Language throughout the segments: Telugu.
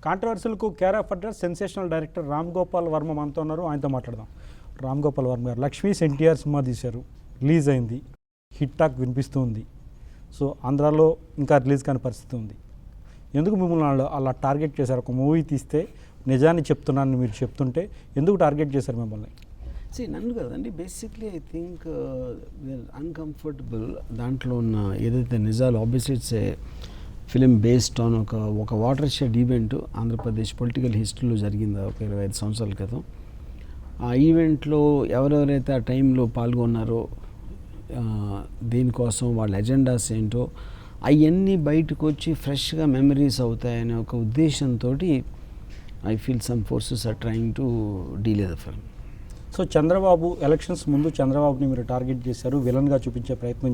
కాంట్రవర్సీలకు care of address sensational director Ram Gopal Varma మనతో ఉన్నారు. ఆయనతో మాట్లాడదాం. రామ్ గోపాల్ వర్మ గారు లక్ష్మీస్ ఎన్టీఆర్ సినిమా తీశారు, రిలీజ్ అయింది, హిట్ టాక్ వినిపిస్తూ ఉంది. సో ఆంధ్రాలో ఇంకా రిలీజ్ కాని పరిస్థితి ఉంది. ఎందుకు మిమ్మల్ని అలా టార్గెట్ చేశారు? ఒక మూవీ తీస్తే నిజాన్ని చెప్తున్నాను మీరు చెప్తుంటే ఎందుకు టార్గెట్ చేశారు మిమ్మల్ని? నన్ను కదండి, బేసిక్లీ ఐ థింక్ అన్కంఫర్టబుల్ దాంట్లో ఉన్న ఏదైతే నిజాలు. Obviously it's a film based on ఒక watershed event Andhra Pradesh political హిస్టరీలో జరిగింది ఒక 25 సంవత్సరాల క్రితం. ఆ ఈవెంట్లో ఎవరెవరైతే ఆ టైంలో పాల్గొన్నారో, దీనికోసం వాళ్ళ ఎజెండాస్ ఏంటో అవన్నీ బయటకు వచ్చి ఫ్రెష్గా మెమరీస్ అవుతాయనే ఒక ఉద్దేశంతో I feel some forces are trying to delay the film. So Chandrababu elections ముందు చంద్రబాబుని మీరు టార్గెట్ చేశారు, విలన్గా చూపించే ప్రయత్నం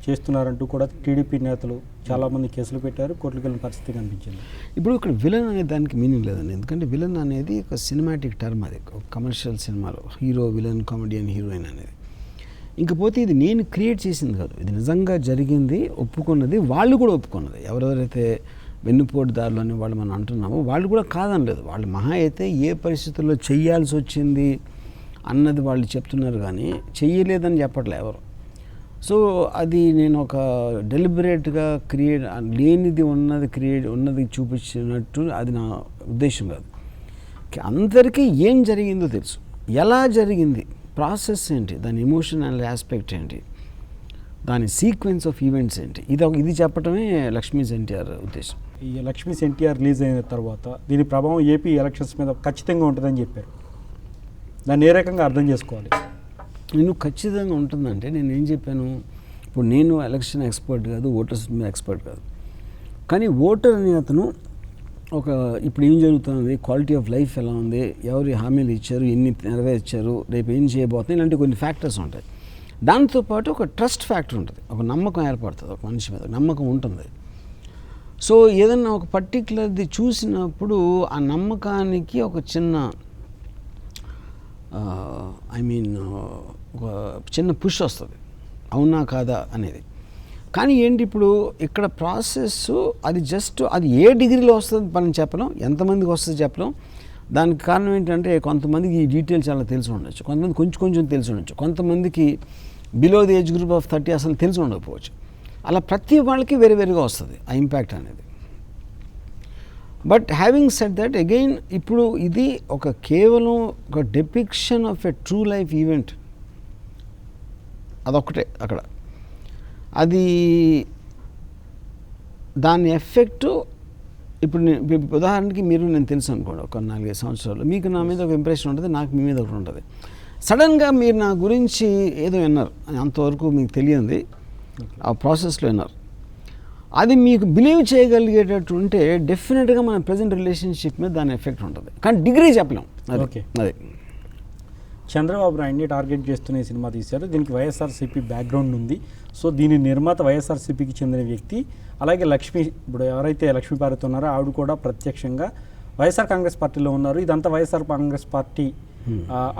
చేస్తున్నారంటూ కూడా టీడీపీ నేతలు చాలామంది కేసులు పెట్టారు, కోర్టుకు వెళ్ళిన పరిస్థితి కనిపించింది. ఇప్పుడు ఇక్కడ విలన్ అనే దానికి మీనింగ్ లేదండి, ఎందుకంటే విలన్ అనేది ఒక సినిమాటిక్ టర్మ్, అది ఒక కమర్షియల్ సినిమాలో హీరో విలన్, కామెడియన్, హీరోయిన్ అనేది. ఇంకపోతే ఇది నేను క్రియేట్ చేసింది కాదు, ఇది నిజంగా జరిగింది, ఒప్పుకున్నది, వాళ్ళు కూడా ఒప్పుకున్నది. ఎవరెవరైతే వెన్నుపోటుదారులు అని వాళ్ళు మనం అంటున్నామో వాళ్ళు కూడా కాదనలేదు. వాళ్ళు మహా అయితే ఏ పరిస్థితుల్లో చెయ్యాల్సి వచ్చింది అన్నది వాళ్ళు చెప్తున్నారు, కానీ చెయ్యలేదని చెప్పట్లే ఎవరు. సో అది నేను ఒక డెలిబరేట్గా లేనిది ఉన్నది చూపించినట్టు అది నా ఉద్దేశం కాదు. అందరికీ ఏం జరిగిందో తెలుసు, ఎలా జరిగింది, ప్రాసెస్ ఏంటి, దాని ఎమోషనల్ ఆస్పెక్ట్ ఏంటి, దాని సీక్వెన్స్ ఆఫ్ ఈవెంట్స్ ఏంటి, ఇది చెప్పడమే లక్ష్మీస్ ఎన్టీఆర్ ఉద్దేశం. ఈ లక్ష్మీస్ ఎన్టీఆర్ రిలీజ్ అయిన తర్వాత దీని ప్రభావం ఏపీ ఎలక్షన్స్ మీద ఖచ్చితంగా ఉంటుందని చెప్పారు. దాన్ని ఏ రకంగా అర్థం చేసుకోవాలి? నేను ఖచ్చితంగా ఉంటుందంటే నేను ఏం చెప్పాను, ఇప్పుడు నేను ఎలక్షన్ ఎక్స్పర్ట్ కాదు, ఓటర్స్ మీద ఎక్స్పర్ట్ కాదు, కానీ ఓటర్ అనే అతను ఇప్పుడు ఏం జరుగుతుంది, క్వాలిటీ ఆఫ్ లైఫ్ ఎలా ఉంది, ఎవరు హామీలు ఇచ్చారు, ఎన్ని నెరవేర్చారు, రేపు ఏం చేయబోతుంది, ఇలాంటి కొన్ని ఫ్యాక్టర్స్ ఉంటాయి. దాంతోపాటు ఒక ట్రస్ట్ ఫ్యాక్టర్ ఉంటుంది, ఒక నమ్మకం ఏర్పడుతుంది, ఒక మనిషి మీద నమ్మకం ఉంటుంది. సో ఏదన్నా ఒక పర్టికులర్ది చూసినప్పుడు ఆ నమ్మకానికి ఒక చిన్న ఒక చిన్న పుష్ వస్తుంది, అవునా కాదా అనేది. కానీ ఏంటి ఇప్పుడు ఇక్కడ ప్రాసెస్ అది ఏ డిగ్రీలో వస్తుంది మనం చెప్పలేం, ఎంతమందికి వస్తుంది చెప్పలేం. దానికి కారణం ఏంటంటే కొంతమందికి ఈ డీటెయిల్స్ చాలా తెలిసి ఉండొచ్చు, కొంతమంది కొంచెం తెలిసి ఉండొచ్చు, కొంతమందికి below the age group of 30 అసలు తెలిసి ఉండకపోవచ్చు. అలా ప్రతి వాళ్ళకి వేరే వేరేగా వస్తుంది ఆ ఇంపాక్ట్ అనేది. But having said that again, ఇప్పుడు ఇది కేవలం ఒక depiction of a true life event, అదొక్కటే అక్కడ. అది దాని ఎఫెక్టు ఇప్పుడు ఉదాహరణకి నేను తెలుసు అనుకోండి, ఒక 4-5 సంవత్సరాలు మీకు నా మీద ఒక ఇంప్రెషన్ ఉంటుంది, నాకు మీ మీద ఒకటి ఉంటుంది. సడన్గా మీరు నా గురించి ఏదో విన్నారు, అంతవరకు మీకు తెలియంది ఆ ప్రాసెస్లో విన్నారు, అది మీకు బిలీవ్ చేయగలిగేటట్టు ఉంటే డెఫినెట్గా మన ప్రజెంట్ రిలేషన్షిప్ మీద దాని ఎఫెక్ట్ ఉంటుంది, కానీ డిగ్రీ చెప్పలేం. ఓకే, అదే చంద్రబాబు నాయుడిని టార్గెట్ చేస్తూనే సినిమా తీశారు. దీనికి వైఎస్ఆర్సీపీ బ్యాక్గ్రౌండ్ ఉంది. సో దీని నిర్మాత వైఎస్ఆర్సీపీకి చెందిన వ్యక్తి. అలాగే ఇప్పుడు ఎవరైతే లక్ష్మీపార్వతి ఉన్నారో ఆవిడ కూడా ప్రత్యక్షంగా వైఎస్ఆర్ కాంగ్రెస్ పార్టీలో ఉన్నారు. ఇదంతా వైఎస్ఆర్ కాంగ్రెస్ పార్టీ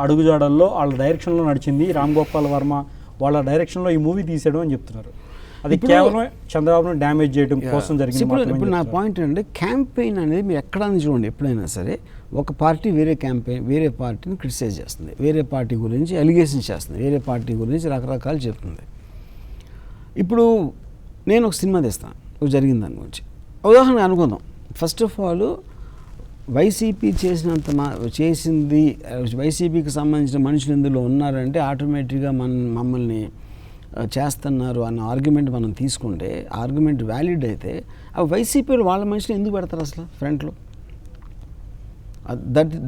అడుగుజాడల్లో వాళ్ళ డైరెక్షన్లో నడిచింది. రామ్ గోపాల్ వర్మ వాళ్ళ డైరెక్షన్లో ఈ మూవీ తీసాడు అని చెప్తున్నారు. అది కేవలం చంద్రబాబును డ్యామేజ్ చేయడం కోసం జరిగింది. ఇప్పుడు నా పాయింట్ ఏంటంటే, క్యాంపెయిన్ అనేది మీరు ఎక్కడైనా చూడండి, ఎప్పుడైనా సరే ఒక పార్టీ వేరే పార్టీని క్రిటిసైజ్ చేస్తుంది, వేరే పార్టీ గురించి అలిగేషన్ చేస్తుంది, వేరే పార్టీ గురించి రకరకాలు చెప్తుంది. ఇప్పుడు నేను ఒక సినిమా తీస్తాను, జరిగిన దాని గురించి ఉదాహరణ అనుకుందాం. ఫస్ట్ ఆఫ్ ఆల్ వైసీపీ చేసింది వైసీపీకి సంబంధించిన మనుషులు ఇందులో ఉన్నారంటే ఆటోమేటిక్గా మమ్మల్ని చేస్తున్నారు అన్న ఆర్గ్యుమెంట్ మనం తీసుకుంటే, ఆర్గ్యుమెంట్ వ్యాలిడ్ అయితే ఆ వైసీపీలో వాళ్ళ మనుషులు ఎందుకు పెడతారు అసలు ఫ్రంట్లో?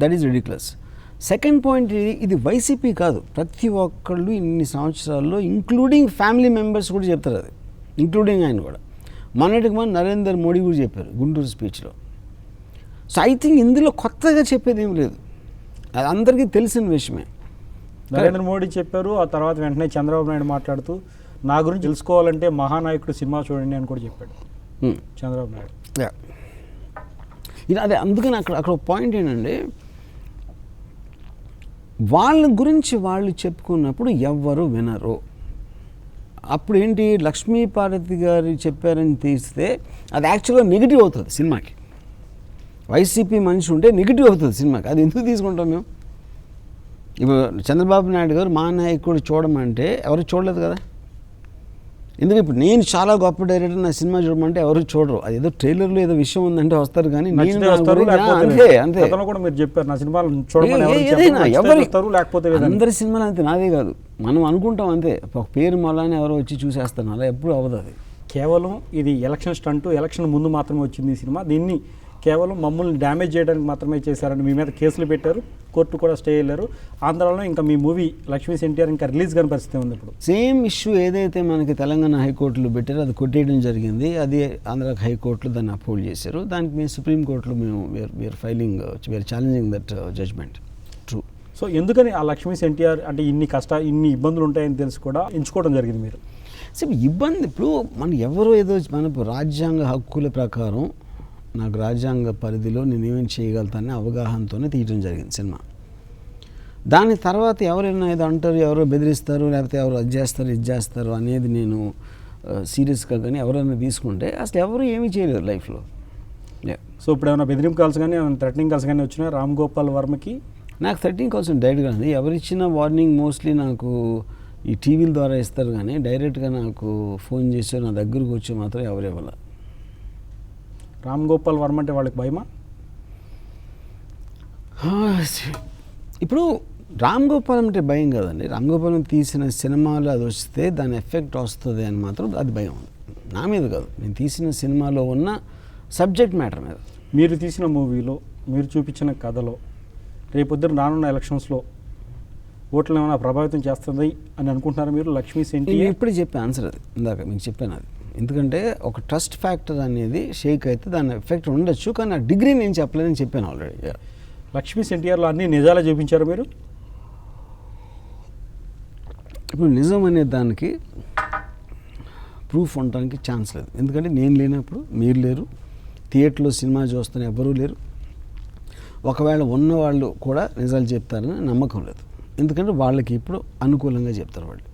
That is ridiculous. Second point, ఇది వైసీపీ కాదు, ప్రతి ఒక్కళ్ళు ఇన్ని సంవత్సరాల్లో ఇంక్లూడింగ్ ఫ్యామిలీ మెంబర్స్ కూడా చెప్తారు, అది ఇంక్లూడింగ్ ఆయన కూడా. మొన్నటికి నరేంద్ర మోడీ కూడా చెప్పారు గుంటూరు స్పీచ్లో. సో ఐ థింక్ ఇందులో కొత్తగా చెప్పేది ఏం లేదు, అది అందరికీ తెలిసిన విషయమే. నరేంద్ర మోడీ చెప్పారు, ఆ తర్వాత వెంటనే చంద్రబాబు నాయుడు మాట్లాడుతూ నా గురించి తెలుసుకోవాలంటే మహానాయకుడు సినిమా చూడండి అని కూడా చెప్పాడు చంద్రబాబు నాయుడు. అదే అందుకని అక్కడ పాయింట్ ఏంటంటే, వాళ్ళ గురించి వాళ్ళు చెప్పుకున్నప్పుడు ఎవ్వరు వినరు. అప్పుడు ఏంటి, లక్ష్మీపార్వతి గారు చెప్పారని తీస్తే అది యాక్చువల్గా నెగిటివ్ అవుతుంది సినిమాకి. వైసీపీ మనిషి ఉంటే నెగిటివ్ అవుతుంది సినిమాకి. అది ఎందుకు తీసుకుంటాం మేము? ఇప్పుడు చంద్రబాబు నాయుడు గారు మా నాయకుడు చూడమంటే ఎవరు చూడలేదు కదా. ఎందుకు ఇప్పుడు నేను చాలా గొప్ప డైరెక్టర్, నా సినిమా చూడమంటే ఎవరు చూడరు. అది ఏదో ట్రైలర్లో ఏదో విషయం ఉందంటే వస్తారు, కానీ అంతే అంతే. అందరి సినిమాలు అంతే, నాదే కాదు. మనం అనుకుంటాం అంతే, ఒక పేరు మళ్ళానే ఎవరో వచ్చి చూసేస్తాను, అలా ఎప్పుడు అవ్వదు. అది కేవలం ఇది ఎలక్షన్ స్టంట్, ఎలక్షన్ ముందు మాత్రమే వచ్చింది ఈ సినిమా. దీన్ని కేవలం మమ్మల్ని డ్యామేజ్ చేయడానికి మాత్రమే చేశారని మీ మీద కేసులు పెట్టారు, కోర్టు కూడా స్టే అయ్యారు. ఆంధ్రాలో ఇంకా మీ మూవీ లక్ష్మీ ఎన్టీఆర్ ఇంకా రిలీజ్ కాని పరిస్థితి ఉంది. ఇప్పుడు సేమ్ ఇష్యూ ఏదైతే మనకి తెలంగాణ హైకోర్టులో పెట్టారో అది కొట్టేయడం జరిగింది. అది ఆంధ్ర హైకోర్టులో దాన్ని అప్హోల్డ్ చేశారు. దానికి మేము సుప్రీంకోర్టులో మేము we're filing, we're challenging that judgment. True. So ఎందుకని ఆ లక్ష్మీ ఎన్టీఆర్ అంటే ఇన్ని ఇబ్బందులు ఉంటాయని తెలిసి కూడా ఎంచుకోవడం జరిగింది మీరు? సో ఇబ్బంది ఇప్పుడు మనం ఎవరో ఏదో మన రాజ్యాంగ హక్కుల ప్రకారం నాకు రాజ్యాంగ పరిధిలో నేను ఏమేమి చేయగలుగుతానని అవగాహనతోనే తీయడం జరిగింది సినిమా. దాని తర్వాత ఎవరైనా ఏదో అంటారు, ఎవరో బెదిరిస్తారు, లేకపోతే ఎవరు అది చేస్తారు ఇది చేస్తారు అనేది నేను సీరియస్గా కానీ ఎవరైనా తీసుకుంటే అసలు ఎవరు ఏమీ చేయలేరు లైఫ్లో. సో ఇప్పుడు ఏమైనా బెదిరింపు కాల్స్ కానీ ఏమైనా థ్రెటనింగ్ కాల్స్ కానీ వచ్చినా రామ్ గోపాల్ వర్మకి? నాకు 13 కాల్స్ డైరెక్ట్గా ఉంది. ఎవరిచ్చిన వార్నింగ్ మోస్ట్లీ నాకు ఈ టీవీల ద్వారా ఇస్తారు, కానీ డైరెక్ట్గా నాకు ఫోన్ చేసి నా దగ్గరకు వచ్చి మాత్రం ఎవరు ఇవ్వాల. రామ్ గోపాల్ వర్మ అంటే వాళ్ళకి భయమా? ఇప్పుడు రామ్ గోపాల్ అంటే భయం కదండి. రామ్ గోపాల్ తీసిన సినిమాలు అది వస్తే దాని ఎఫెక్ట్ వస్తుంది అని మాత్రం అది భయం ఉంది. నా మీద కాదు, నేను తీసిన సినిమాలో ఉన్న సబ్జెక్ట్ మ్యాటర్ మీద. మీరు తీసిన మూవీలో, మీరు చూపించిన కథలో రేపొద్దున రానున్న ఎలక్షన్స్లో ఓట్లు ఏమైనా ప్రభావితం చేస్తుంది అని అనుకుంటున్నారా మీరు? లక్ష్మీ ఎన్టీఆర్ నేను ఇప్పుడే చెప్పే ఆన్సర్ అది, ఇందాక మీకు చెప్పాను అది. ఎందుకంటే ఒక ట్రస్ట్ ఫ్యాక్టర్ అనేది షేక్ అయితే దాని ఎఫెక్ట్ ఉండొచ్చు, కానీ ఆ డిగ్రీ నేను చెప్పలేదని చెప్పాను ఆల్రెడీ. లక్ష్మీ ఎన్టీఆర్లో అన్ని నిజాలే చూపించారు మీరు? ఇప్పుడు నిజం అనే దానికి ప్రూఫ్ ఉండడానికి ఛాన్స్ లేదు. ఎందుకంటే నేను లేనప్పుడు మీరు లేరు, థియేటర్లో సినిమా చూస్తున్న ఎవరూ లేరు. ఒకవేళ ఉన్నవాళ్ళు కూడా నిజాలు చెప్తారని నమ్మకం లేదు. ఎందుకంటే వాళ్ళకి ఇప్పుడు అనుకూలంగా చెప్తారు వాళ్ళు.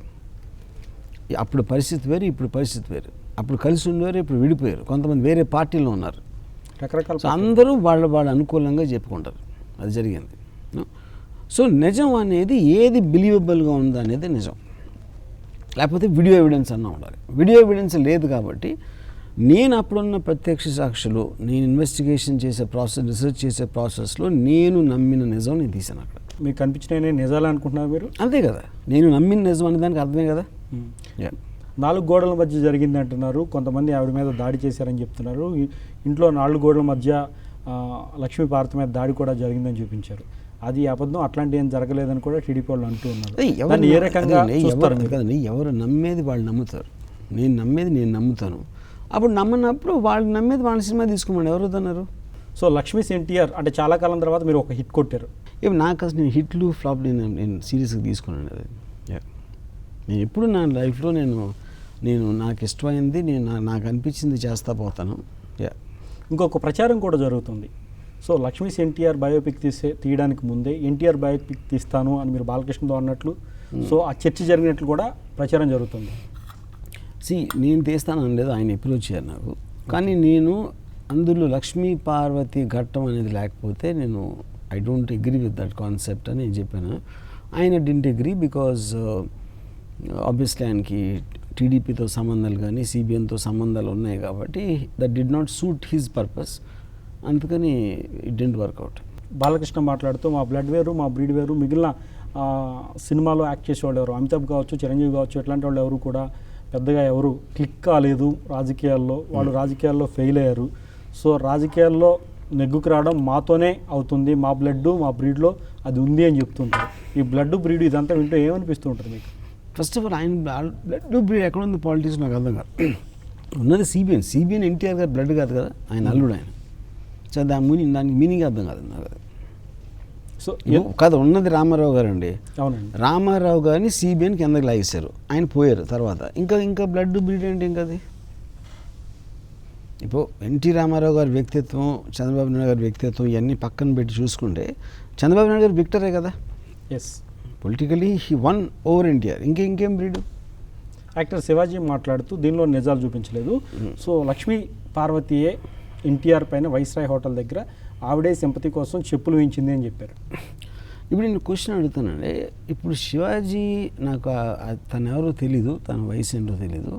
అప్పుడు పరిస్థితి వేరు, ఇప్పుడు పరిస్థితి వేరు. అప్పుడు కలిసి ఉండేవారు, ఇప్పుడు విడిపోయారు. కొంతమంది వేరే పార్టీలో ఉన్నారు, రకరకాల. అందరూ వాళ్ళ అనుకూలంగా చెప్పుకుంటారు. అది జరిగింది. సో నిజం అనేది ఏది బిలీవబుల్గా ఉందా అనేది నిజం, లేకపోతే వీడియో ఎవిడెన్స్ అన్నా ఉండాలి. వీడియో ఎవిడెన్స్ లేదు కాబట్టి నేను అప్పుడున్న ప్రత్యక్ష సాక్షులు, నేను ఇన్వెస్టిగేషన్ చేసే ప్రాసెస్, రీసెర్చ్ చేసే ప్రాసెస్లో నేను నమ్మిన నిజం నేను తీసాను. అక్కడ మీకు కనిపించిన నిజాలు అనుకుంటున్నారు మీరు? అంతే కదా, నేను నమ్మిన నిజం అనే దానికి అర్థమే కదా. 4 గోడల మధ్య జరిగింది అంటున్నారు, కొంతమంది ఆవిడ మీద దాడి చేశారని చెప్తున్నారు. ఇంట్లో 4 గోడల మధ్య లక్ష్మీ పార్వతి మీద దాడి కూడా జరిగిందని చూపించారు. అది అబద్ధం, అట్లాంటి ఏం జరగలేదని కూడా టీడీపీ వాళ్ళు అంటూ ఉన్నారు. దాన్ని ఏ రకంగా చూస్తారు? కదండి, ఎవరు నమ్మేది వాళ్ళు నమ్ముతారు, నేను నమ్మేది నేను నమ్ముతాను. అప్పుడు నమ్మనప్పుడు వాళ్ళు నమ్మేది వాళ్ళ సినిమా తీసుకోమని ఎవరు వద్దన్నారు? సో లక్ష్మీ ఎన్టీఆర్ అంటే చాలా కాలం తర్వాత మీరు ఒక హిట్ కొట్టారు. ఇప్పుడు నాకు అసలు నేను హిట్లు ఫ్లాప్ నేను సీరియస్గా తీసుకున్నాను. అది నేను ఎప్పుడు నా లైఫ్లో నేను నాకు ఇష్టమైంది, నాకు అనిపించింది చేస్తా పోతాను. ఇంకొక ప్రచారం కూడా జరుగుతుంది. సో లక్ష్మీ ఎన్టీఆర్ బయోపిక్ తీయడానికి ముందే ఎన్టీఆర్ బయోపిక్ తీస్తాను అని మీరు బాలకృష్ణతో అన్నట్లు, సో ఆ చర్చ జరిగినట్లు కూడా ప్రచారం జరుగుతుంది. నేను తీస్తాను అనలేదు, ఆయన అప్రోచ్ చేయాలి నాకు. కానీ నేను అందులో లక్ష్మీ పార్వతి ఘట్టం అనేది లేకపోతే నేను I don't agree with that concept అని నేను చెప్పాను. ఆయన డింట్ అగ్రీ బికాజ్ ఆబ్వియస్లీ ఆయనకి టీడీపీతో సంబంధాలు కానీ సిబిఎన్తో సంబంధాలు ఉన్నాయి కాబట్టి that did not suit his purpose. అందుకని ఇట్ డింట్ వర్కౌట్. బాలకృష్ణ మాట్లాడుతూ మా బ్లడ్ వేరు, మా బ్రీడ్ వేరు, మిగిలిన సినిమాలో యాక్ట్ చేసేవాళ్ళు ఎవరు, అమితాబ్ కావచ్చు, చిరంజీవి కావచ్చు, ఇట్లాంటి వాళ్ళు ఎవరు కూడా పెద్దగా ఎవరు క్లిక్ కాలేదు రాజకీయాల్లో. వాళ్ళు రాజకీయాల్లో ఫెయిల్ అయ్యారు. సో రాజకీయాల్లో నెగ్గుకు రావడం మాతోనే అవుతుంది, మా బ్లడ్ మా బ్రీడ్లో అది ఉంది అని చెప్తుంటారు. ఈ బ్లడ్ బ్రీడ్ ఇదంతా వింటూ ఏమనిపిస్తూ ఉంటుంది మీకు? ఫస్ట్ ఆఫ్ ఆల్ ఆయన బ్లడ్ బ్రీడ్ ఎక్కడ ఉంది పాలిటిక్స్ నాకు అర్థం కాదు. ఉన్నది సిబిఎన్ ఎన్టీఆర్ గారు బ్లడ్ కాదు కదా, ఆయన అల్లుడు ఆయన. సో దానికి మీనింగ్ అర్థం కాదు నాకు. సో కాదు, ఉన్నది రామారావు గారు అండి. అవునండి, రామారావు గారిని సిబిఎన్ కిందకి లాగేశారు, ఆయన పోయారు. తర్వాత ఇంకా బ్లడ్ బ్రీడ్ ఏంటి? ఇంకది ఇప్పుడు ఎన్టీ రామారావు గారి వ్యక్తిత్వం, చంద్రబాబు నాయుడు గారి వ్యక్తిత్వం ఇవన్నీ పక్కన పెట్టి చూసుకుంటే చంద్రబాబు నాయుడు గారు విక్టరే కదా. Yes, politically he won over NTR. ఇంకేం బ్రీడు? యాక్టర్ శివాజీ మాట్లాడుతూ దీనిలో నిజాలు చూపించలేదు. సో లక్ష్మీ పార్వతీయే ఎన్టీఆర్ పైన వైస్రాయ్ హోటల్ దగ్గర ఆవిడే సింపతి కోసం చెప్పులు వేయించింది అని చెప్పారు. ఇప్పుడు నేను క్వశ్చన్ అడుగుతానండి. ఇప్పుడు శివాజీ నాకు తను ఎవరో తెలీదు, తన వయసు ఏంటో తెలీదు,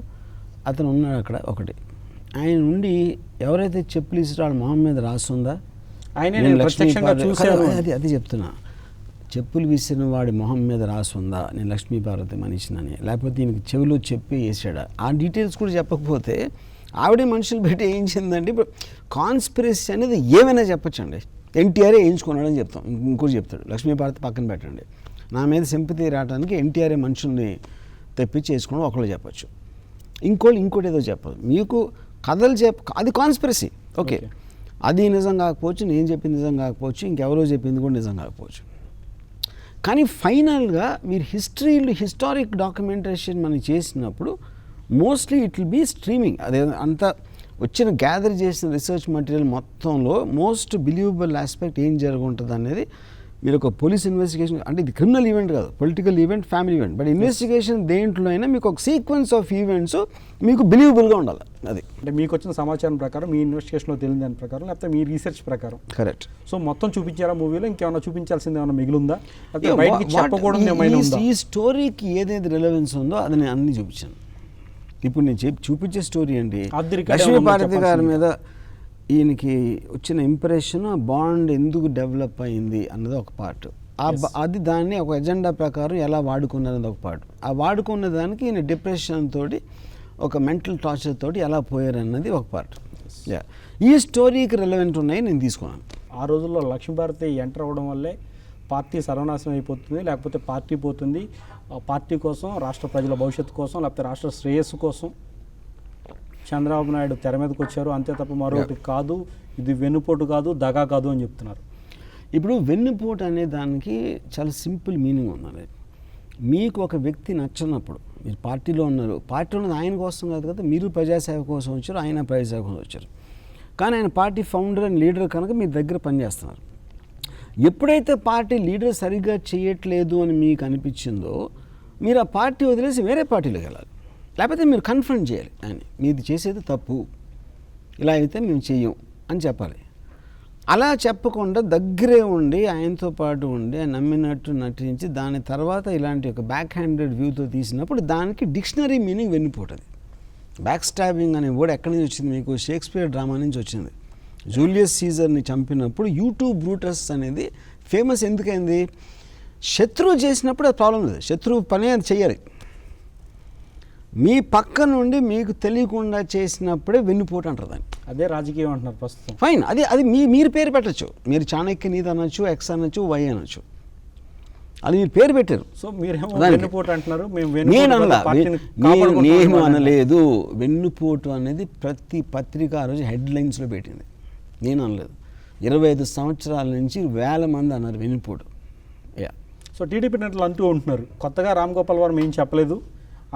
అతను ఉన్నాడు అక్కడ ఒకటి. ఆయన నుండి ఎవరైతే చెప్పులు ఇస్తారో వాళ్ళ మొహం మీద రాస్తుందా? అది చెప్తున్నా. చెప్పులు విసిరిన వాడి మొహం మీద రాస్తుందా నేను లక్ష్మీపార్వతి మనిషినని, లేకపోతే ఈయనకి చెవిలో చెప్పి వేసాడా? ఆ డీటెయిల్స్ కూడా చెప్పకపోతే ఆవిడే మనుషులు పెట్టి వేయించిందండి. ఇప్పుడు కాన్స్పిరసీ అనేది ఏమైనా చెప్పచ్చండి. ఎన్టీఆర్ఏ వేయించుకున్నాడని చెప్తాం. ఇంకోటి చెప్తాడు, లక్ష్మీపార్వతి పక్కన పెట్టండి, నా మీద సింపతి రావడానికి ఎన్టీఆర్ఏ మనుషుల్ని తెప్పించి వేసుకోవడం ఒకళ్ళు చెప్పచ్చు, ఇంకోటి ఏదో చెప్పదు. మీకు కథలు అది కాన్స్పిరసీ. ఓకే, అది నిజం కాకపోవచ్చు, నేను చెప్పింది నిజం కాకపోవచ్చు, ఇంకెవరో చెప్పింది కూడా నిజం కాకపోవచ్చు. కానీ ఫైనల్గా మీరు హిస్టారిక్ డాక్యుమెంటేషన్ మనం చేసినప్పుడు mostly it will be streaming. అదే అంతా వచ్చిన గ్యాదర్ చేసిన రీసెర్చ్ మెటీరియల్ మొత్తంలో మోస్ట్ బిలీవబుల్ ఆస్పెక్ట్ ఏం జరుగుంటుంది అనేది మీరు ఒక పోలీస్ ఇన్వెస్టిగేషన్, అంటే ఇది క్రిమినల్ ఈవెంట్ కాదు, political event, family event, but investigation దేంట్లో అయినా మీకు ఒక సీక్వెన్స్ ఆఫ్ ఈవెంట్స్ మీకు బిలీవబుల్గా ఉండాలి. అది అంటే మీకు వచ్చిన సమాచారం ప్రకారం, మీ ఇన్వెస్టిగేషన్లో తెలియని దాని ప్రకారం, లేకపోతే మీ రీసెర్చ్ ప్రకారం. కరెక్ట్. సో మొత్తం చూపించారా మూవీలో? ఇంకేమైనా చూపించాల్సింది ఏమైనా మిగిలిందా? బయటికి చెప్పకూడదు ఏమైనా ఉందా? ఈ స్టోరీకి ఏదైతే రిలవెన్స్ ఉందో అది నేను అన్ని చూపించాను. ఇప్పుడు నేను చూపించే స్టోరీ ఏంటి, లక్ష్మీపార్వతి గారి మీద ఈయనకి వచ్చిన ఇంప్రెషన్, బాండ్ ఎందుకు డెవలప్ అయింది అన్నది ఒక పార్ట్. అది దాన్ని ఒక ఎజెండా ప్రకారం ఎలా వాడుకున్నది ఒక పార్ట్. ఆ వాడుకున్న దానికి ఈయన డిప్రెషన్ తోటి, ఒక మెంటల్ టార్చర్ తోటి ఎలా పోయారన్నది ఒక పార్ట్. ఈ స్టోరీకి రిలవెంట్ ఉన్నాయి నేను తీసుకున్నాను. ఆ రోజుల్లో లక్ష్మీభారతి ఎంటర్ అవ్వడం వల్లే పార్టీ సర్వనాశనం అయిపోతుంది, లేకపోతే పార్టీ పోతుంది. పార్టీ కోసం, రాష్ట్ర ప్రజల భవిష్యత్తు కోసం, లేకపోతే రాష్ట్ర శ్రేయస్సు కోసం చంద్రబాబు నాయుడు తెర మీదకి వచ్చారు, అంతే తప్ప మరొకటి కాదు. ఇది వెన్నుపోటు కాదు, దగా కాదు అని చెప్తున్నారు. ఇప్పుడు వెన్నుపోటు అనే దానికి చాలా సింపుల్ మీనింగ్ ఉందండి. మీకు ఒక వ్యక్తి నచ్చినప్పుడు, మీరు పార్టీలో ఉన్నారు, పార్టీలో ఉన్నది ఆయన కోసం కాదు కదా, మీరు ప్రజాసేవ కోసం వచ్చారు, ఆయన ప్రజాసేవ కోసం వచ్చారు. కానీ ఆయన పార్టీ ఫౌండర్ అండ్ లీడర్ కనుక మీ దగ్గర పనిచేస్తున్నారు. ఎప్పుడైతే పార్టీ లీడర్ సరిగ్గా చేయట్లేదు అని మీకు అనిపించిందో, మీరు ఆ పార్టీ వదిలేసి వేరే పార్టీలోకి వెళ్ళాలి, లేకపోతే మీరు కన్ఫర్మ్ చేయాలి ఆయన, మీది చేసేది తప్పు, ఇలా అయితే మేము చెయ్యం అని చెప్పాలి. అలా చెప్పకుండా దగ్గరే ఉండి ఆయనతో పాటు ఉండి ఆయన నమ్మినట్టు నటించి దాని తర్వాత ఇలాంటి ఒక బ్యాక్ హ్యాండెడ్ వ్యూతో తీసినప్పుడు దానికి డిక్షనరీ మీనింగ్ వెన్నుపోతుంది. బ్యాక్ స్టాబింగ్ అనే వర్డ్ ఎక్కడి నుంచి వచ్చింది? మీకు షేక్స్పియర్ డ్రామా నుంచి వచ్చింది. జూలియస్ సీజర్ని చంపినప్పుడు యూట్యూబ్ బ్రూటస్ అనేది ఫేమస్ ఎందుకైంది? శత్రువు చేసినప్పుడు అది ప్రాబ్లం లేదు, శత్రువు పని అది చెయ్యాలి. మీ పక్క నుండి మీకు తెలియకుండా చేసినప్పుడే వెన్నుపోటు అంటారు దాన్ని. అదే రాజకీయం అంటున్నారు ప్రస్తుతం. ఫైన్, అది మీరు పేరు పెట్టచ్చు. మీరు చాణక్య నీతి అనొచ్చు, ఎక్స్ అనొచ్చు, వై అనొచ్చు, అది మీరు పేరు పెట్టారు. సో మీరేమో వెన్నుపోటు అంటున్నారు, నేను అనలేదు. వెన్నుపోటు అనేది ప్రతి పత్రిక ఆ రోజు హెడ్లైన్స్లో పెట్టింది, నేను అనలేదు. 25 సంవత్సరాల నుంచి వేల మంది అన్నారు వెన్నుపోటు. సో టీడీపీ నేతలు అంటూ ఉంటున్నారు, కొత్తగా రామ్ గోపాల్ వర్మ ఏం చెప్పలేదు,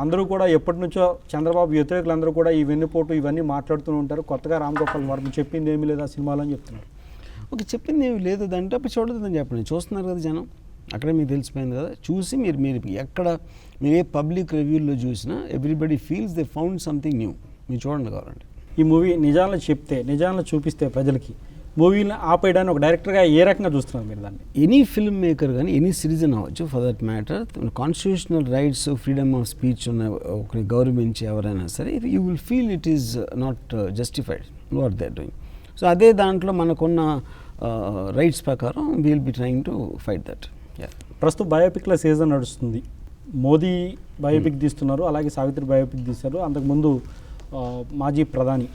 అందరూ కూడా ఎప్పటి నుంచో చంద్రబాబు వ్యతిరేకులందరూ కూడా ఈ వెన్నుపోటు ఇవన్నీ మాట్లాడుతూ ఉంటారు, కొత్తగా రామ్ గోపాల్ వర్మ చెప్పింది ఏమీ లేదు ఆ సినిమాలో అని చెప్తున్నారు. ఓకే, చెప్పింది ఏమి లేదు అంటే అప్పుడు చూడదని చెప్పండి. చూస్తున్నారు కదా జనం, అక్కడే మీకు తెలిసిపోయింది కదా. చూసి మీరు ఎక్కడ మీరు ఏ పబ్లిక్ రివ్యూల్లో చూసినా everybody feels they found something new. మీరు చూడండి కావాలంటే. ఈ మూవీ నిజాలను చెప్తే, నిజాలను చూపిస్తే ప్రజలకి మూవీని ఆపేయడానికి ఒక డైరెక్టర్గా ఏ రకంగా చూస్తున్నారు మీరు దాన్ని? ఎనీ ఫిల్మ్ మేకర్ కానీ, ఎనీ సిటిజన్ అవ్వచ్చు for that matter, constitutional rights, freedom of speech ఉన్న ఒకరి గౌరవించి ఎవరైనా సరే, you will feel it is not justified what they are doing. So అదే దాంట్లో మనకున్న రైట్స్ ప్రకారం we'll be trying to fight that. ప్రస్తుతం బయోపిక్ల సీజన్ నడుస్తుంది. మోదీ బయోపిక్ తీస్తున్నారు, అలాగే సావిత్రి బయోపిక్ తీశారు, అంతకుముందు మాజీ ప్రధాని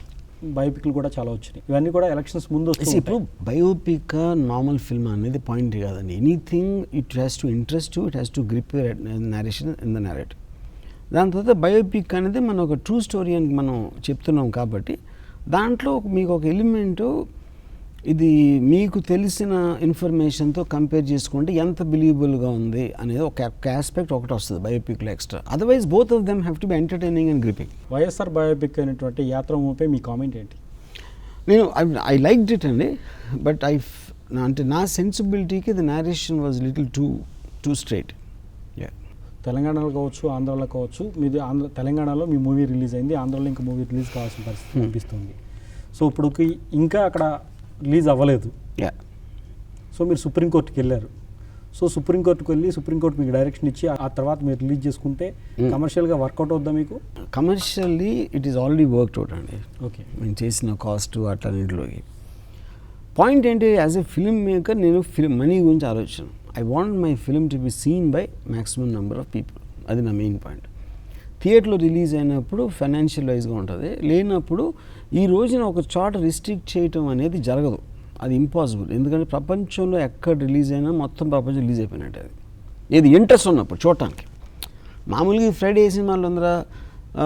బయోపిక్లు కూడా చాలా వచ్చినాయి. ఇవన్నీ కూడా ఎలక్షన్స్ ముందు వస్తాయి. ఇప్పుడు బయోపిక్ నార్మల్ ఫిల్మ్ అనేది పాయింట్ కాదండి. Anything it has to interest you, it has to grip narration in the narrative. దాని తర్వాత బయోపిక్ అనేది మనం ఒక ట్రూ స్టోరీ అని మనం చెప్తున్నాం కాబట్టి దాంట్లో మీకు ఒక ఎలిమెంటు, ఇది మీకు తెలిసిన ఇన్ఫర్మేషన్తో కంపేర్ చేసుకుంటే ఎంత బిలీవబుల్గా ఉంది అనేది ఒక ఆస్పెక్ట్ ఒకటి వస్తుంది బయోపిక్లో extra. Otherwise both of them have to be entertaining and gripping. YSR biopic అయినటువంటి యాత్ర మూవీపై మీ కామెంట్ ఏంటి? నేను ఐ లైక్డ్ ఇట్ అండి, బట్ అంటే నా సెన్సిబిలిటీకి the narration was little too straight. తెలంగాణలో కావచ్చు, ఆంధ్రాలో కావచ్చు, మీది తెలంగాణలో మీ మూవీ రిలీజ్ అయింది, ఆంధ్రాలో ఇంకా మూవీ రిలీజ్ కావాల్సిన పరిస్థితి అనిపిస్తుంది. సో ఇప్పుడు ఇంకా అక్కడ రిలీజ్ అవ్వలేదు. యా సో మీరు సుప్రీంకోర్టుకి వెళ్ళారు. సో సుప్రీంకోర్టుకి వెళ్ళి సుప్రీంకోర్టు మీకు డైరెక్షన్ ఇచ్చి ఆ తర్వాత మీరు రిలీజ్ చేసుకుంటే కమర్షియల్గా వర్కౌట్ అవుద్దా మీకు? Commercially it is already worked out అండి. ఓకే. నేను చేసిన కాస్ట్ అట్లన్నింటిలోకి పాయింట్ ఏంటి, యాజ్ ఎ ఫిల్మ్ మేకర్ నేను మనీ గురించి ఆలోచన. I want my film to be seen by maximum number of people. అది నా మెయిన్ పాయింట్. థియేటర్లో రిలీజ్ అయినప్పుడు ఫైనాన్షియల్ వైజ్గా ఉంటుంది, లేనప్పుడు ఈ రోజున ఒక చోట రిస్ట్రిక్ట్ చేయటం అనేది జరగదు. అది ఇంపాసిబుల్. ఎందుకంటే ప్రపంచంలో ఎక్కడ రిలీజ్ అయినా మొత్తం ప్రపంచం రిలీజ్ అయిపోయినట్టు. అది ఏది ఇంట్రెస్ట్ ఉన్నప్పుడు చూడటానికి. మామూలుగా ఫ్రైడే సినిమాలు అందరూ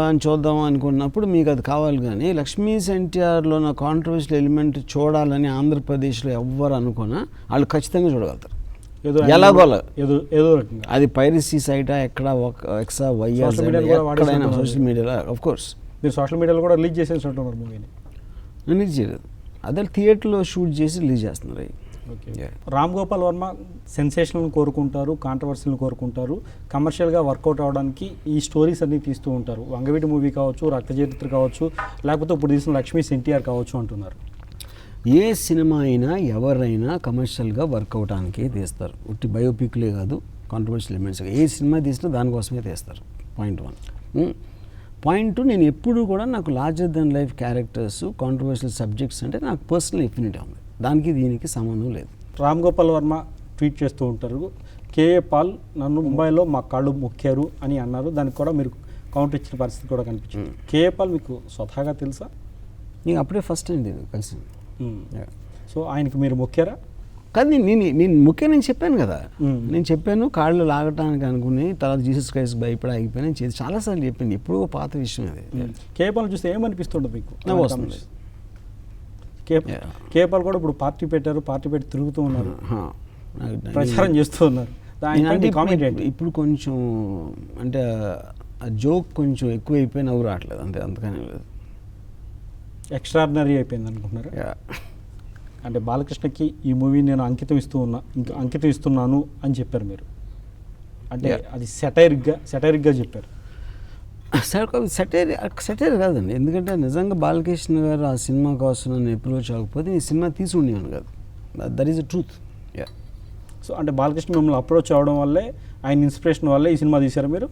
అని చూద్దాం అనుకున్నప్పుడు మీకు అది కావాలి. కానీ లక్ష్మీస్ ఎన్టీఆర్లో నా కాంట్రవర్షియల్ ఎలిమెంట్ చూడాలని ఆంధ్రప్రదేశ్లో ఎవ్వరు అనుకున్నా వాళ్ళు ఖచ్చితంగా చూడగలుగుతారు. ఎలాగోలా ఏదో రకంగా అది పైరసీ సైటా ఎక్కడ ఎక్సా వైఆర్ ఎక్కడైనా సోషల్ మీడియాలో ఆఫ్ కోర్స్. మీరు సోషల్ మీడియాలో కూడా రిలీజ్ చేసేసినట్టున్నారు మూవీని. రిలీజ్ చేయలేదు, అదే థియేటర్లో షూట్ చేసి రిలీజ్ చేస్తున్నారు. ఓకే. రామ్ గోపాల్ వర్మ సెన్సేషనల్ని కోరుకుంటారు, కాంట్రవర్సీలను కోరుకుంటారు, కమర్షియల్గా వర్కౌట్ అవ్వడానికి ఈ స్టోరీస్ అన్నీ తీస్తూ ఉంటారు. వంగవీటి మూవీ కావచ్చు, రక్త చరిత్ర కావచ్చు, లేకపోతే ఇప్పుడు తీసిన లక్ష్మీస్ ఎన్టీఆర్ కావచ్చు అంటున్నారు. ఏ సినిమా అయినా ఎవరైనా కమర్షియల్గా వర్క్ అవడానికే తీస్తారు. ఉట్టి బయోపిక్లే కాదు, కాంట్రవర్షియల్ ఎలిమెంట్స్. ఏ సినిమా తీసినా దానికోసమే తీస్తారు. పాయింట్ 1. పాయింట్ 2, నేను ఎప్పుడు కూడా నాకు larger than life characters, controversial subjects అంటే నాకు పర్సనల్ ఎఫినిటీ ఉంది. దానికి దీనికి సంబంధం లేదు. రామ్ గోపాల్ వర్మ ట్వీట్ చేస్తూ ఉంటారు, కేఏ పాల్ నన్ను ముంబైలో మా కాళ్ళు మొక్కారు అని అన్నారు. దానికి కూడా మీరు కౌంటర్ ఇచ్చిన పరిస్థితి కూడా కనిపించింది. కేఏ పాల్ మీకు స్వతహాగా తెలుసా? నీకు అప్పుడే ఫస్ట్ టైం లేదు కలిసి. సో ఆయనకి మీరు మొక్కారా? కానీ నేను ముఖ్యం నేను చెప్పాను కదా, నేను చెప్పాను కాళ్ళు లాగటానికి అనుకుని తర్వాత జీసస్ క్రైస్ట్ భయపడి ఆగిపోయాను. చేసి చాలాసార్లు చెప్పాను, ఎప్పుడో పాత విషయం అది. కేపాల్ చూస్తే ఏమనిపిస్తుండదు మీకు? వస్తుంది. కేపాల్ కూడా ఇప్పుడు పార్టీ పెట్టారు, పార్టీ పెట్టి తిరుగుతూ ఉన్నారు, ప్రచారం చేస్తూ ఉన్నారు. ఇప్పుడు కొంచెం అంటే ఆ జోక్ కొంచెం ఎక్కువ అయిపోయి నవ్వు రావట్లేదు అంతే, అంతకనే లేదు. ఎక్స్ట్రాడినరీ అయిపోయింది అనుకుంటున్నారా? అంటే బాలకృష్ణకి ఈ మూవీ నేను అంకితం ఇస్తున్నాను అని చెప్పారు మీరు. అంటే అది సెటైరిక్గా చెప్పారు. సెటైర్ కాదండి, ఎందుకంటే నిజంగా బాలకృష్ణ గారు ఆ సినిమా కోసం నన్ను అప్రోచ్ అవ్వకపోతే ఈ సినిమా తీసి ఉండేవాను కాదు. That is the truth. So అంటే బాలకృష్ణ మిమ్మల్ని అప్రోచ్ అవ్వడం వల్లే, ఆయన ఇన్స్పిరేషన్ వల్లే ఈ సినిమా తీశారు మీరు?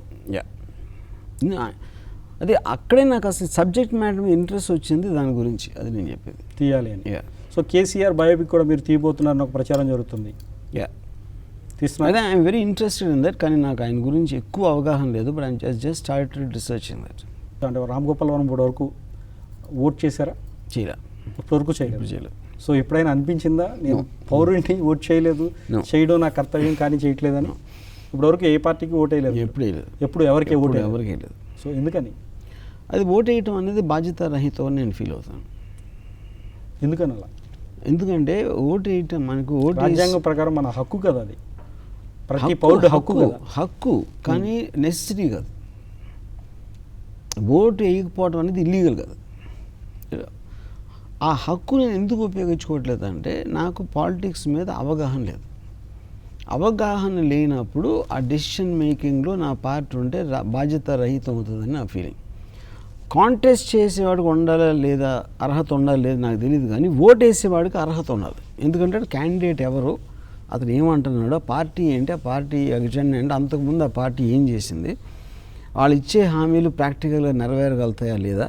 అదే అక్కడే నాకు అసలు సబ్జెక్ట్ మ్యాటర్ మీద ఇంట్రెస్ట్ వచ్చింది, దాని గురించి అది నేను చెప్పేది తీయాలి అని. సో కేసీఆర్ బయోపిక్ కూడా మీరు తీయబోతున్నారని ఒక ప్రచారం జరుగుతుంది. అదే I'm very interested in that. కానీ నాకు ఆయన గురించి ఎక్కువ అవగాహన లేదు. But I'm just started research in that. అంటే రామ్ గోపాల్ వర్మ ఇప్పటి వరకు ఓట్ చేశారా? ఇప్పటివరకు చేయలేదు. సో ఎప్పుడైనా అనిపించిందా నేను పౌరుడిని ఓట్ చేయలేదు, చేయడం నా కర్తవ్యం కానీ చేయట్లేదని? ఇప్పటివరకు ఏ పార్టీకి ఓట్ వేయలేదు? ఎప్పుడు ఎవరికి ఓట్ వేయలేదు. సో ఎందుకని? అది ఓట్ వేయటం అనేది బాధ్యత రహితం అని నేను ఫీల్ అవుతాను. ఎందుకని అలా? ఎందుకంటే ఓటు వేయటం మనకు రాజ్యాంగం ప్రకారం మన హక్కు కదా, అది ప్రతి పౌరుడు హక్కు కానీ నెసెసిటీ కాదు. ఓటు వేయకపోవడం అనేది ఇల్లీగల్ కాదు. ఆ హక్కు నేను ఎందుకు ఉపయోగించుకోవట్లేదు అంటే నాకు పాలిటిక్స్ మీద అవగాహన లేదు. అవగాహన లేనప్పుడు ఆ డెసిషన్ మేకింగ్లో నా పార్ట్ ఉంటే బాధ్యత రహితం అవుతుందని నా ఫీలింగ్. కాంటెస్ట్ చేసేవాడికి ఉండాలా లేదా, అర్హత ఉండాలి లేదు నాకు తెలియదు, కానీ ఓటు వేసేవాడికి అర్హత ఉండాలి. ఎందుకంటే క్యాండిడేట్ ఎవరు, అతను ఏమంటున్నాడో, పార్టీ ఏంటి, ఆ పార్టీ ఎజెండా ఏంటి, అంతకుముందు ఆ పార్టీ ఏం చేసింది, వాళ్ళు ఇచ్చే హామీలు ప్రాక్టికల్గా నెరవేరగలుగుతాయా లేదా,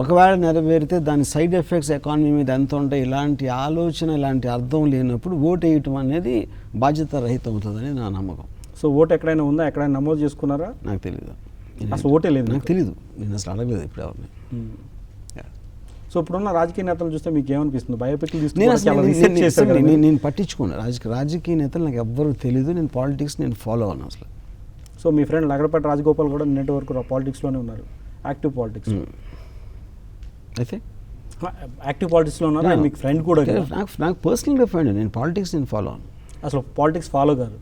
ఒకవేళ నెరవేరితే దాని సైడ్ ఎఫెక్ట్స్ ఎకానమీ మీద ఎంత ఉంటాయి, ఇలాంటి ఆలోచన ఇలాంటి అర్థం లేనప్పుడు ఓటు వేయటం అనేది బాధ్యత రహితం అవుతుందని నా నమ్మకం. సో ఓటు ఎక్కడైనా ఉందా, ఎక్కడైనా నమోదు చేసుకున్నారా? నాకు తెలియదు. అసలు ఓటే లేదు. నాకు తెలీదు, నేను అసలు అడగలేదు ఇప్పుడు ఎవరిని. సో ఇప్పుడున్న రాజకీయ నేతలు చూస్తే మీకు ఏమనిపిస్తుంది? బయోపిక్లు నేను పట్టించుకోను రాజకీయ నేతలు, నాకు ఎవ్వరు తెలీదు. నేను పాలిటిక్స్ నేను ఫాలో అవ్వను అసలు. సో మీ ఫ్రెండ్ లగడపాటి రాజగోపాల్ కూడా నిన్నటి వరకు పాలిటిక్స్లోనే ఉన్నారు, యాక్టివ్ పాలిటిక్స్. అయితే యాక్టివ్ పాలిటిక్స్లో ఉన్నారు, మీకు ఫ్రెండ్ కూడా. నాకు పర్సనల్గా ఫ్రెండ్, నేను పాలిటిక్స్ నేను ఫాలో అవ్వను. అసలు పాలిటిక్స్ ఫాలో కాదు,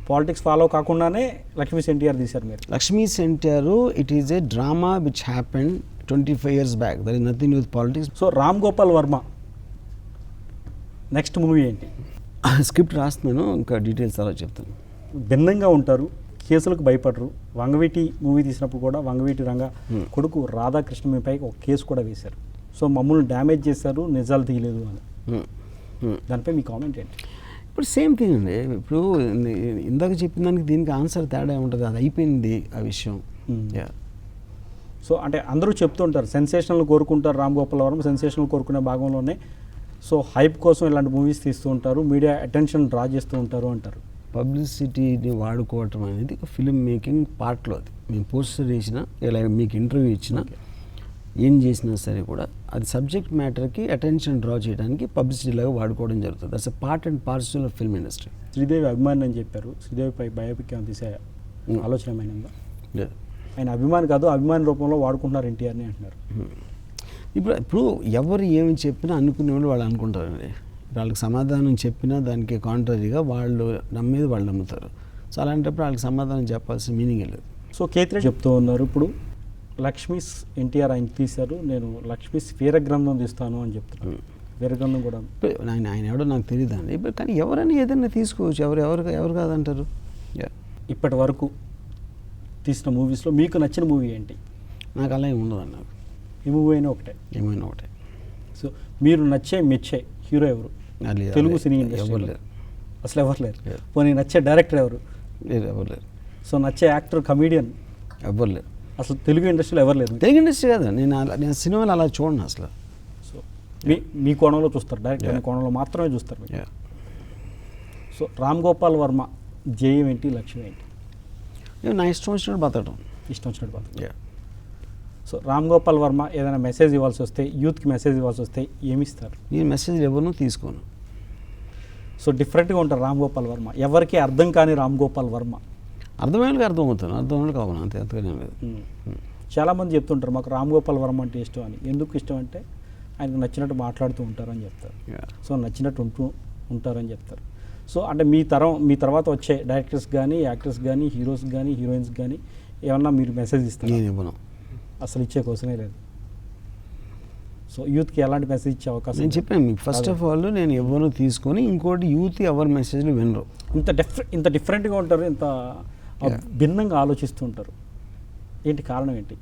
పాలిటిక్స్ ఫాలో కాకుండానే లక్ష్మీస్ ఎన్టీఆర్ తీశారు మీరు. Lakshmi's NTR it is a drama which happened 25 years back. There is nothing with politics. So Ram Gopal Varma next movie ఏంటి? స్క్రిప్ట్ రాస్తున్నాను, ఇంకా డీటెయిల్స్ అలా చెప్తాను. భిన్నంగా ఉంటారు, కేసులకు భయపడరు. వంగవీటి మూవీ తీసినప్పుడు కూడా వంగవీటి రంగ కొడుకు రాధాకృష్ణ మీపై ఒక కేసు కూడా వేశారు. సో మమ్మల్ని డ్యామేజ్ చేశారు, నిజాలు తీయలేదు అని. దానిపై మీ కామెంట్ ఏంటి? ఇప్పుడు సేమ్ థింగ్ అండి. ఇప్పుడు ఇందాక చెప్పిన దానికి దీనికి ఆన్సర్ తేడా ఉంటుంది, అది అయిపోయింది ఆ విషయం. సో అంటే అందరూ చెప్తుంటారు సెన్సేషనల్ కోరుకుంటారు, రామ్ గోపాల్ వర్మ సెన్సేషనల్ కోరుకునే భాగంలోనే సో హైప్ కోసం ఇలాంటి మూవీస్ తీస్తూ ఉంటారు, మీడియా అటెన్షన్ డ్రా చేస్తూ ఉంటారు అంటారు. పబ్లిసిటీని వాడుకోవటం అనేది ఫిల్మ్ మేకింగ్ పార్ట్లో అది. మేము పోస్టర్ వేసినా ఇలా మీకు ఇంటర్వ్యూ ఇచ్చినా ఏం చేసినా సరే కూడా అది సబ్జెక్ట్ మ్యాటర్కి అటెన్షన్ డ్రా చేయడానికి పబ్లిసిటీ లాగా వాడుకోవడం జరుగుతుంది. That's a part and parcel of film industry. Sridevi అభిమాని అని చెప్పారు, శ్రీదేవిపై బయోపిక్ ఏమైనా తీసే ఆలోచన ఏమైనా? లేదు, ఆయన అభిమాని కాదు, అభిమాని రూపంలో వాడుకుంటున్నారు ఎన్టీఆర్ని అంటున్నారు. ఇప్పుడు ఎవరు ఏమి చెప్పినా అనుకునే వాళ్ళు అనుకుంటారండి. వాళ్ళకి సమాధానం చెప్పినా దానికి కాంట్రరీగా వాళ్ళు నమ్మేది వాళ్ళు నమ్ముతారు. సో అలాంటప్పుడు వాళ్ళకి సమాధానం చెప్పాల్సిన మీనింగ్ లేదు. సో కేతిరెడ్డి చెప్తూ ఉన్నారు, ఇప్పుడు లక్ష్మీస్ ఎన్టీఆర్ ఆయన తీశారు, నేను లక్ష్మీస్ వీరగ్రంథం తీస్తాను అని చెప్తున్నాను. వీరగ్రంథం కూడా ఆయన ఎవడో నాకు తెలియదండి. ఇప్పుడు కానీ ఎవరైనా ఏదైనా తీసుకోవచ్చు, ఎవరు కాదంటారు. ఇప్పటి వరకు తీసిన మూవీస్లో మీకు నచ్చిన మూవీ ఏంటి? నాకు అలా ఏమి ఉండదు. నాకు ఈ మూవీ అయినా ఒకటే, ఏమైనా ఒకటే. సో మీరు మెచ్చే హీరో ఎవరు తెలుగు సినీ ఇండస్ట్రీ? ఎవరు లేరు, అసలు ఎవరు లేరు. పోనీ నచ్చే డైరెక్టర్ ఎవరు? లేరు, ఎవరు లేరు. సో నచ్చే యాక్టర్, కమీడియన్ ఎవరు లేరు. అసలు తెలుగు ఇండస్ట్రీలో ఎవరు లేరు. తెలుగు ఇండస్ట్రీ కాదు, నేను సినిమాలు అలా చూడను అసలు. సో మీ కోణంలో చూస్తారు, డైరెక్టర్ అనే కోణంలో మాత్రమే చూస్తారు మీరు. సో రామ్ గోపాల్ వర్మ జయం ఏంటి, లక్ష్యం ఏంటి? నా ఇష్టం వచ్చినట్టు బతకడం. ఇష్టం వచ్చినట్టు బతకడం. సో రామ్ గోపాల్ వర్మ ఏదైనా మెసేజ్ ఇవ్వాల్సి వస్తే, యూత్కి మెసేజ్ ఇవ్వాల్సి వస్తే ఏమి ఇస్తారు? నేను మెసేజ్ ఎవరినూ తీసుకోను. సో డిఫరెంట్గా ఉంటారు రామ్ గోపాల్ వర్మ, ఎవరికి అర్థం కాని రామ్ గోపాల్ వర్మ. అర్థమయ్యేకి అర్థమయ్యేకి కావాలి, అంతే, అంతగానే లేదు. చాలామంది చెప్తుంటారు మాకు రామ్ గోపాల్ వర్మ అంటే ఇష్టం అని. ఎందుకు ఇష్టం అంటే ఆయనకు నచ్చినట్టు మాట్లాడుతూ ఉంటారని చెప్తారు. సో నచ్చినట్టు ఉంటారని చెప్తారు. సో అంటే మీ తర్వాత వచ్చే డైరెక్టర్స్ కానీ, యాక్టర్స్ కానీ, హీరోస్ కానీ, హీరోయిన్స్ కానీ ఏమన్నా మీరు మెసేజ్ ఇస్తారు? నేను ఇవ్వను, అసలు ఇచ్చే కోసమే లేదు. సో యూత్కి ఎలాంటి మెసేజ్ ఇచ్చే అవకాశం? నేను చెప్పాను మీకు ఫస్ట్ ఆఫ్ ఆల్, నేను ఎవరు తీసుకొని, ఇంకోటి యూత్ ఎవరి మెసేజ్లు వినరు. ఇంత డిఫరెంట్గా ఉంటారు, ఇంత భిన్నంగా ఆలోచిస్తూ ఉంటారు. ఏంటి కారణం ఏంటి?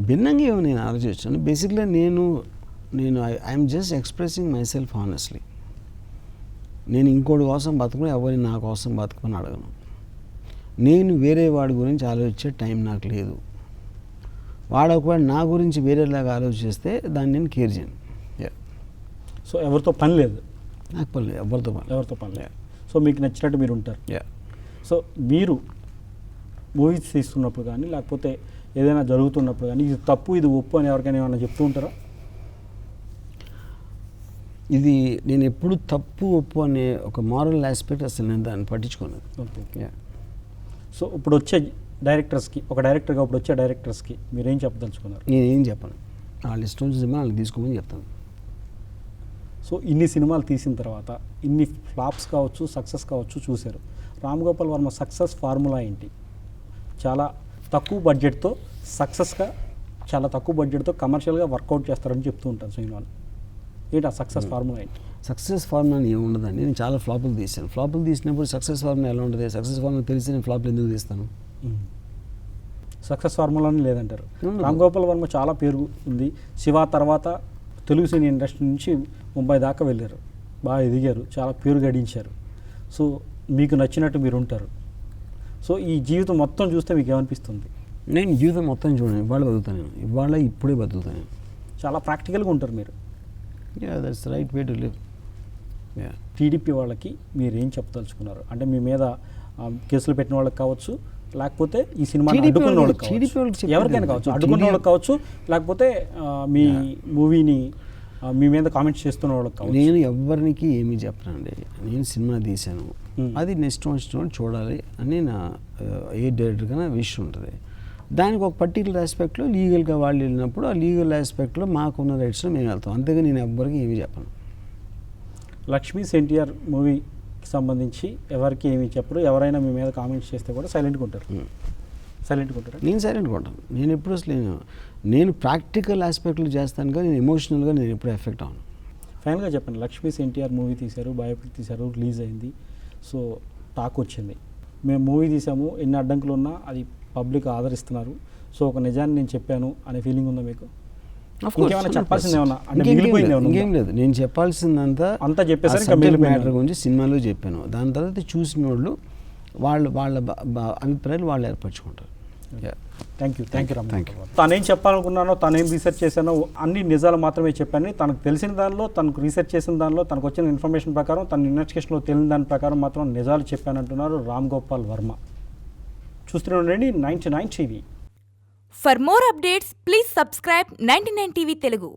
భిన్నంగా ఏమో నేను ఆలోచించాను. బేసిక్గా నేను I'm just expressing my self honestly. నేను ఇంకోటి కోసం బతకను, ఎవరిని నా కోసం బతకమని అడగను. నేను వేరే వాడి గురించి ఆలోచించే టైం నాకు లేదు. వాడు ఒకవేళ నా గురించి వేరేలాగా ఆలోచిస్తే దాన్ని నేను కేర్ చేయను. సో ఎవరితో పని లేదు, నాకు పని లేదు, ఎవరితో పని లేదు. సో మీకు నచ్చినట్టు మీరు ఉంటారు. సో మీరు మూవీస్ తీస్తున్నప్పుడు కానీ, లేకపోతే ఏదైనా జరుగుతున్నప్పుడు కానీ ఇది తప్పు, ఇది ఒప్పు అని ఎవరికైనా ఏమైనా చెప్తూ ఉంటారా? ఇది నేను ఎప్పుడు తప్పు ఒప్పు అనే ఒక మారల్ ఆస్పెక్ట్ అసలు నేను దాన్ని పట్టించుకోను. ఓకే. సో ఇప్పుడు వచ్చే డైరెక్టర్స్కి, ఒక డైరెక్టర్గా ఇప్పుడు వచ్చే డైరెక్టర్స్కి మీరేం చెప్పదలుచుకున్నారు? నేనేం చెప్పను, వాళ్ళు ఇష్టం వచ్చిన సినిమా వాళ్ళకి తీసుకోమని చెప్తాను. సో ఇన్ని సినిమాలు తీసిన తర్వాత ఇన్ని ఫ్లాప్స్ కావచ్చు, సక్సెస్ కావచ్చు చూశారు. రామ్ గోపాల్ వర్మ సక్సెస్ ఫార్ములా ఏంటి? చాలా తక్కువ బడ్జెట్తో సక్సెస్గా, చాలా తక్కువ బడ్జెట్తో కమర్షియల్గా వర్కౌట్ చేస్తారని చెప్తూ ఉంటారు సినిమాలు. ఏంటి ఆ సక్సెస్ ఫార్ములా ఏంటి? సక్సెస్ ఫార్ములా అని ఏముండదండి. నేను చాలా ఫ్లాపులు తీసాను. ఫ్లాపులు తీసినప్పుడు సక్సెస్ ఫార్ములా ఎలా ఉంటుంది? సక్సెస్ ఫార్ములా తెలిసి నేను ఫ్లాపులు ఎందుకు తీస్తాను? సక్సెస్ ఫార్ములాని లేదంటారు. రామ్ గోపాల్ వర్మ చాలా పేరు ఉంది. శివ తర్వాత తెలుగు సినీ ఇండస్ట్రీ నుంచి ముంబై దాకా వెళ్ళారు, బాగా ఎదిగారు, చాలా పేరు గడించారు. సో మీకు నచ్చినట్టు మీరు ఉంటారు. సో ఈ జీవితం మొత్తం చూస్తే మీకు ఏమనిపిస్తుంది? నేను జీవితం మొత్తం చూడండి, ఇవాళ బతుకుతాను, ఇప్పుడే బతుకుతాను. చాలా ప్రాక్టికల్గా ఉంటారు మీరు. That's right way to live. TDP వాళ్ళకి మీరు ఏం చెప్పదలుచుకున్నారు? అంటే మీ మీద కేసులు పెట్టిన వాళ్ళకి కావచ్చు, లేకపోతే ఈ సినిమా అడ్డుకున్న వాళ్ళకి కావచ్చు, ఎవరికైనా కావచ్చు, అడ్డుకున్న వాళ్ళకి కావచ్చు, లేకపోతే మీ మూవీని మీ మీద కామెంట్స్ చేస్తున్న వాళ్ళకి కావచ్చు. నేను ఎవరికి ఏమీ చెప్పనండి. నేను సినిమా తీశాను, అది నెక్స్ట్ వచ్చిన చూడాలి అని నా ఏ డైరెక్టర్ కన్నా విష్ ఉంటుంది. దానికి ఒక పర్టికులర్ ఆస్పెక్ట్లో లీగల్గా వాళ్ళు వెళ్ళినప్పుడు ఆ లీగల్ ఆస్పెక్ట్లో మాకున్న రైట్స్లో మేము వెళ్తాం. అంతేగా నేను ఎవ్వరికి ఏమీ చెప్పను. లక్ష్మీస్ ఎన్టీఆర్ మూవీకి సంబంధించి ఎవరికి ఏమీ చెప్పరు, ఎవరైనా మీ మీద కామెంట్స్ చేస్తే కూడా సైలెంట్గా ఉంటారు. సైలెంట్గా ఉంటారు. నేను సైలెంట్గా ఉంటాను. నేను ఎప్పుడు అసలు నేను ప్రాక్టికల్ ఆస్పెక్ట్లు చేస్తాను కానీ నేను ఎమోషనల్గా నేను ఎప్పుడు ఎఫెక్ట్ అవ్వను. ఫైనల్గా చెప్పండి, లక్ష్మీస్ ఎన్టీఆర్ మూవీ తీశారు, బయోపిక్ తీశారు, రిలీజ్ అయింది, సో టాక్ వచ్చింది. మేము మూవీ తీసాము, ఎన్ని అడ్డంకులు ఉన్నా అది పబ్లిక్ ఆదరిస్తున్నారు, సో ఒక నిజాన్ని నేను చెప్పాను అనే ఫీలింగ్ ఉందా మీకు? Of course, ఇంకేమైనా 100%. చెప్పాల్సింది ఏమన్నా అంటే ఇంకేం మిగిలిపోయింది లేదు, ఏమన్నా ఇంకేం లేదు. నేను చెప్పాల్సిందంతా అంతా చెప్పేసరికి ఇంకా సబ్జెక్ట్ మిగిలిపోయింది. మ్యాటర్ గురించి సినిమాలో చెప్పాను. దాని తర్వాత చూసిన వాళ్ళు వాళ్ళ అభిప్రాయాలు వాళ్ళు ఏర్పరచుకుంటారు. Thank you Ram. Thank you. తనేం చెప్పాలనుకున్నానో, తనేం రీసెర్చ్ చేశానో అన్ని నిజాలు మాత్రమే చెప్పాను. తనకు తెలిసిన దానిలో, తనకు రీసెర్చ్ చేసిన దానిలో, తనకు వచ్చిన ఇన్ఫర్మేషన్ ప్రకారం, తన ఇన్వెస్టిగేషన్లో తెలిసిన దాని ప్రకారం మాత్రం నిజాలు చెప్పానంటున్నారు రామ్ గోపాల్ వర్మ. చూస్తూనే ఉండండి 99 TV. For more updates, please subscribe 99 TV Telugu.